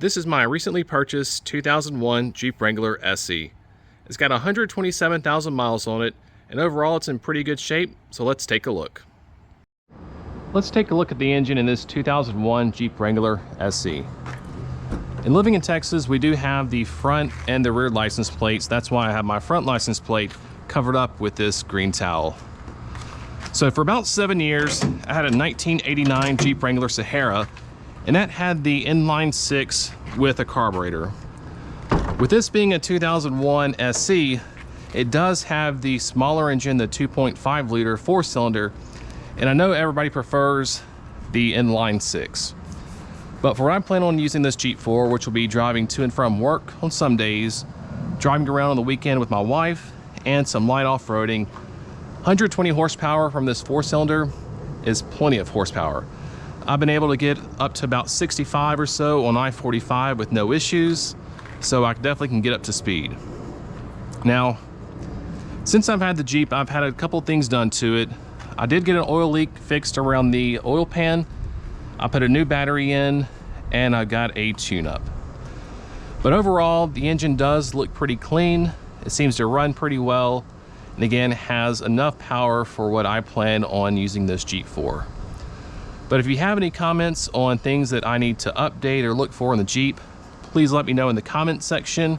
This is my recently purchased 2001 Jeep Wrangler SE. It's got 127,000 miles on it, and overall it's in pretty good shape, so let's take a look. Let's take a look at the engine in this 2001 Jeep Wrangler SE. And living in Texas, we do have the front and the rear license plates. That's why I have my front license plate covered up with this green towel. So for about 7 years, I had a 1989 Jeep Wrangler Sahara, and that had the inline six with a carburetor. With this being a 2001 SE, it does have the smaller engine, the 2.5 liter four-cylinder, and I know everybody prefers the inline six. But for what I plan on using this Jeep for, which will be driving to and from work on some days, driving around on the weekend with my wife, and some light off-roading, 120 horsepower from this four-cylinder is plenty of horsepower. I've been able to get up to about 65 or so on I-45 with no issues, so I definitely can get up to speed. Now, since I've had the Jeep, I've had a couple things done to it. I did get an oil leak fixed around the oil pan. I put a new battery in, and I got a tune-up. But overall, the engine does look pretty clean. It seems to run pretty well, and again, has enough power for what I plan on using this Jeep for. But if you have any comments on things that I need to update or look for in the Jeep, please let me know in the comment section.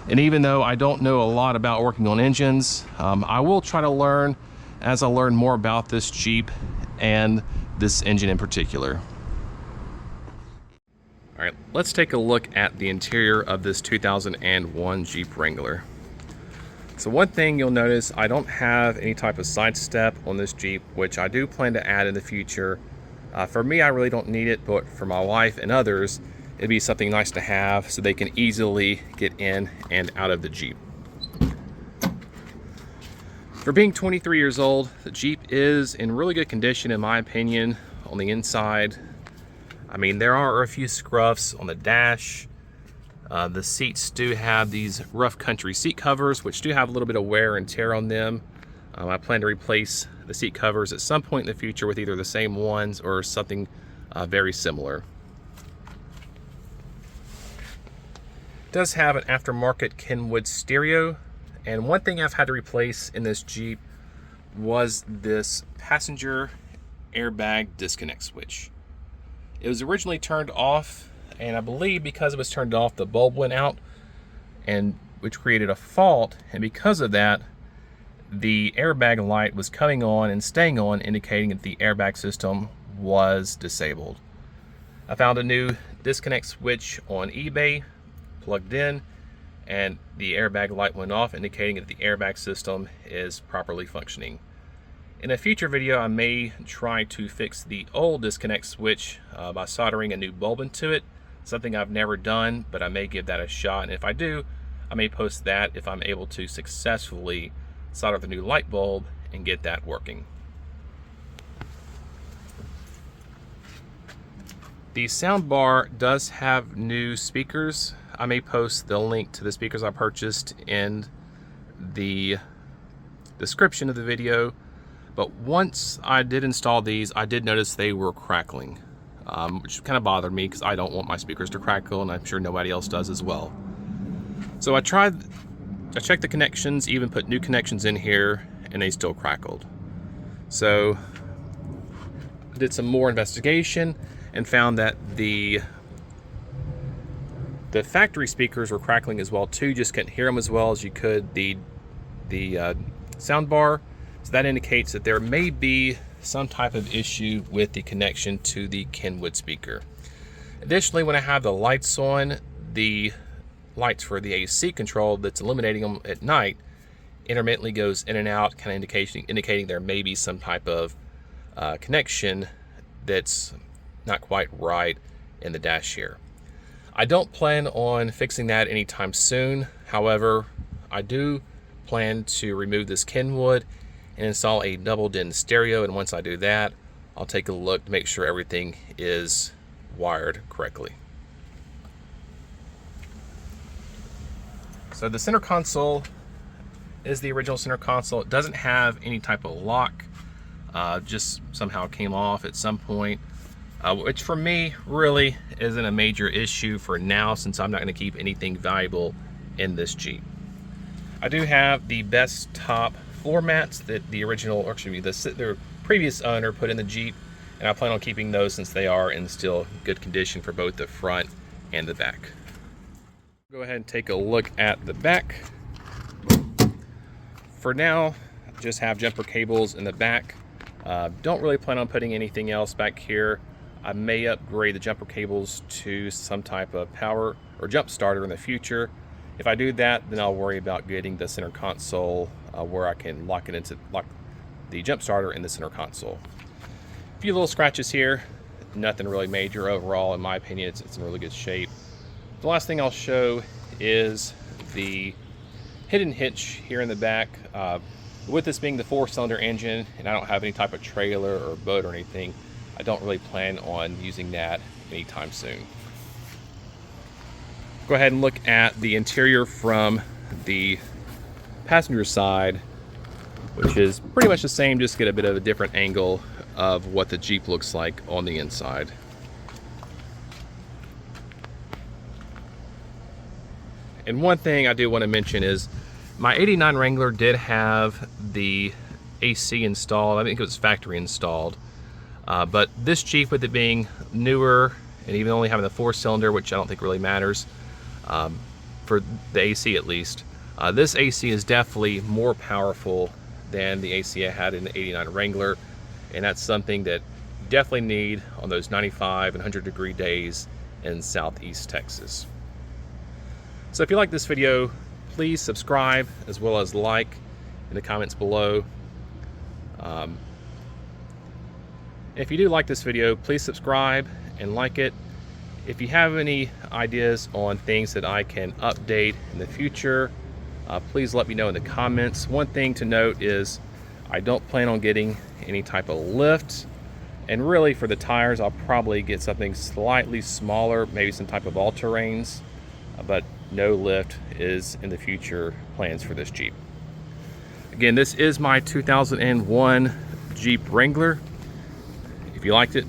And even though I don't know a lot about working on engines, I will try to learn as I learn more about this Jeep and this engine in particular. All right, let's take a look at the interior of this 2001 Jeep Wrangler. So one thing you'll notice, I don't have any type of side step on this Jeep, which I do plan to add in the future. For me, I really don't need it, but for my wife and others, it'd be something nice to have so they can easily get in and out of the Jeep. For being 23 years old, the Jeep is in really good condition in my opinion on the inside. I mean, there are a few scruffs on the dash. The seats do have these rough country seat covers, which do have a little bit of wear and tear on them. I plan to replace the seat covers at some point in the future with either the same ones or something very similar. It does have an aftermarket Kenwood stereo, and one thing I've had to replace in this Jeep was this passenger airbag disconnect switch. It was originally turned off, and I believe because it was turned off, the bulb went out, and which created a fault, and because of that, the airbag light was coming on and staying on, indicating that the airbag system was disabled. I found a new disconnect switch on eBay, plugged in, and the airbag light went off, indicating that the airbag system is properly functioning. In a future video, I may try to fix the old disconnect switch by soldering a new bulb into it. Something I've never done, but I may give that a shot, and if I do, I may post that if I'm able to successfully solder the new light bulb and get that working. The sound bar does have new speakers. I may post the link to the speakers I purchased in the description of the video, but once I did install these, I did notice they were crackling, which kind of bothered me because I don't want my speakers to crackle, and I'm sure nobody else does as well. So I checked the connections, even put new connections in here, and they still crackled. So I did some more investigation and found that the factory speakers were crackling as well too, just couldn't hear them as well as you could the sound bar. So that indicates that there may be some type of issue with the connection to the Kenwood speaker. Additionally, when I have the lights on, the lights for the AC control that's illuminating them at night intermittently goes in and out, kind of indicating there may be some type of connection that's not quite right in the dash here. I don't plan on fixing that anytime soon. However, I do plan to remove this Kenwood and install a double din stereo, and once I do that, I'll take a look to make sure everything is wired correctly. So the center console is the original center console. It doesn't have any type of lock, just somehow came off at some point. which for me really isn't a major issue for now, since I'm not going to keep anything valuable in this Jeep. I do have the best top floor mats that the original, or excuse me, the previous owner put in the Jeep, and I plan on keeping those since they are in still good condition for both the front and the back. Go ahead and take a look at the back. For now, just have jumper cables in the back. Don't really plan on putting anything else back here. I may upgrade the jumper cables to some type of power or jump starter in the future. If I do that, then I'll worry about getting the center console where I can lock the jump starter in the center console. A few little scratches here, nothing really major overall. In my opinion, it's in really good shape. The last thing I'll show is the hidden hitch here in the back. With this being the 4-cylinder engine, and I don't have any type of trailer or boat or anything, I don't really plan on using that anytime soon. Go ahead and look at the interior from the passenger side, which is pretty much the same, just get a bit of a different angle of what the Jeep looks like on the inside. And one thing I do want to mention is my '89 Wrangler did have the AC installed. I think it was factory installed. But this Jeep, with it being newer and even only having the 4-cylinder, which I don't think really matters for the AC at least, this AC is definitely more powerful than the AC I had in the '89 Wrangler. And that's something that you definitely need on those 95 and 100-degree days in Southeast Texas. So if you like this video, please subscribe as well as like in the comments below. If you do like this video, please subscribe and like it. If you have any ideas on things that I can update in the future, please let me know in the comments. One thing to note is I don't plan on getting any type of lift, and really for the tires I'll probably get something slightly smaller, maybe some type of all-terrains, but no lift is in the future plans for this Jeep. Again, this is my 2001 Jeep Wrangler. If you liked it,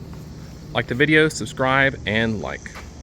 like the video, subscribe and like.